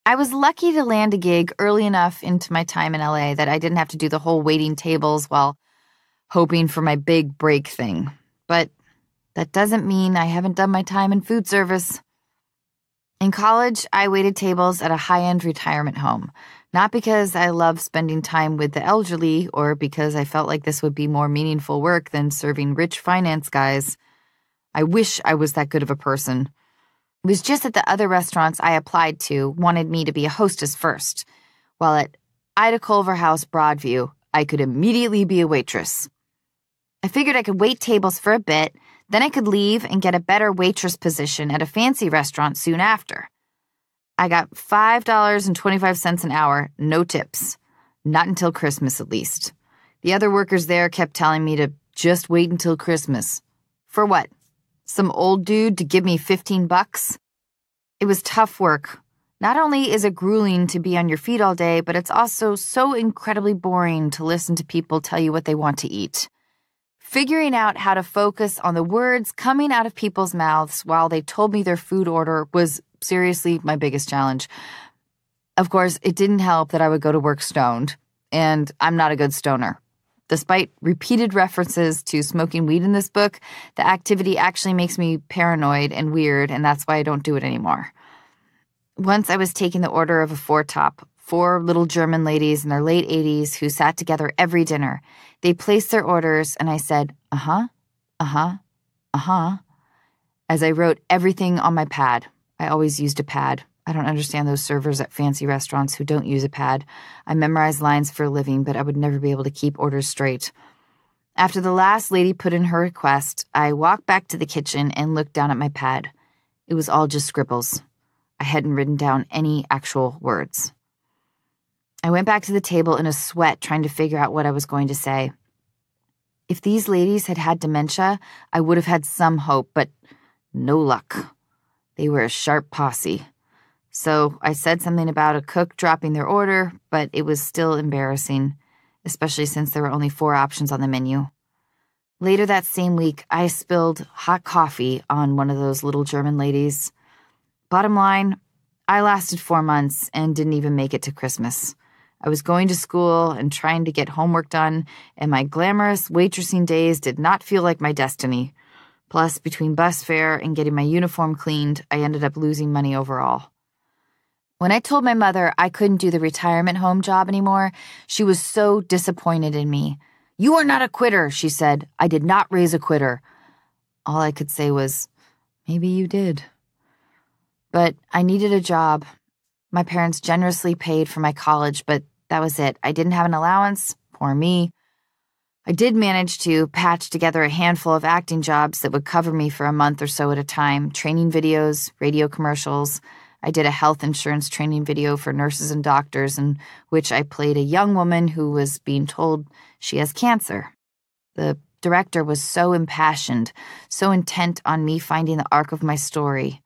I was lucky to land a gig early enough into my time in LA that I didn't have to do the whole waiting tables while hoping for my big break thing. But that doesn't mean I haven't done my time in food service. In college, I waited tables at a high-end retirement home, not because I loved spending time with the elderly or because I felt like this would be more meaningful work than serving rich finance guys. I wish I was that good of a person. It was just that the other restaurants I applied to wanted me to be a hostess first, while at Ida Culver House Broadview, I could immediately be a waitress. I figured I could wait tables for a bit, then I could leave and get a better waitress position at a fancy restaurant soon after. I got $5.25 an hour, no tips. Not until Christmas, at least. The other workers there kept telling me to just wait until Christmas. For what? Some old dude to give me $15? It was tough work. Not only is it grueling to be on your feet all day, but it's also so incredibly boring to listen to people tell you what they want to eat. Figuring out how to focus on the words coming out of people's mouths while they told me their food order was seriously my biggest challenge. Of course, it didn't help that I would go to work stoned, and I'm not a good stoner. Despite repeated references to smoking weed in this book, the activity actually makes me paranoid and weird, and that's why I don't do it anymore. Once I was taking the order of a four-top, 4 little German ladies in their late 80s who sat together every dinner. They placed their orders, and I said, uh-huh, uh-huh, uh-huh, as I wrote everything on my pad. I always used a pad. I don't understand those servers at fancy restaurants who don't use a pad. I memorize lines for a living, but I would never be able to keep orders straight. After the last lady put in her request, I walked back to the kitchen and looked down at my pad. It was all just scribbles. I hadn't written down any actual words. I went back to the table in a sweat trying to figure out what I was going to say. If these ladies had had dementia, I would have had some hope, but no luck. They were a sharp posse. So I said something about a cook dropping their order, but it was still embarrassing, especially since there were only 4 options on the menu. Later that same week, I spilled hot coffee on one of those little German ladies. Bottom line, I lasted 4 months and didn't even make it to Christmas. I was going to school and trying to get homework done, and my glamorous waitressing days did not feel like my destiny. Plus, between bus fare and getting my uniform cleaned, I ended up losing money overall. When I told my mother I couldn't do the retirement home job anymore, she was so disappointed in me. "You are not a quitter," she said. "I did not raise a quitter." All I could say was, "Maybe you did." But I needed a job. My parents generously paid for my college, but that was it. I didn't have an allowance. Poor me. I did manage to patch together a handful of acting jobs that would cover me for a month or so at a time, training videos, radio commercials. I did a health insurance training video for nurses and doctors in which I played a young woman who was being told she has cancer. The director was so impassioned, so intent on me finding the arc of my story.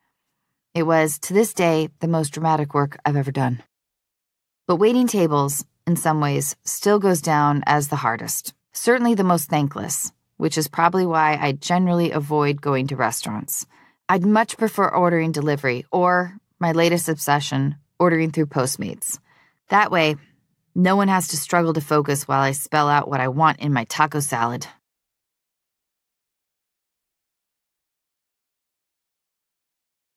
It was, to this day, the most dramatic work I've ever done. But waiting tables, in some ways, still goes down as the hardest. Certainly the most thankless, which is probably why I generally avoid going to restaurants. I'd much prefer ordering delivery or, my latest obsession, ordering through Postmates. That way, no one has to struggle to focus while I spell out what I want in my taco salad.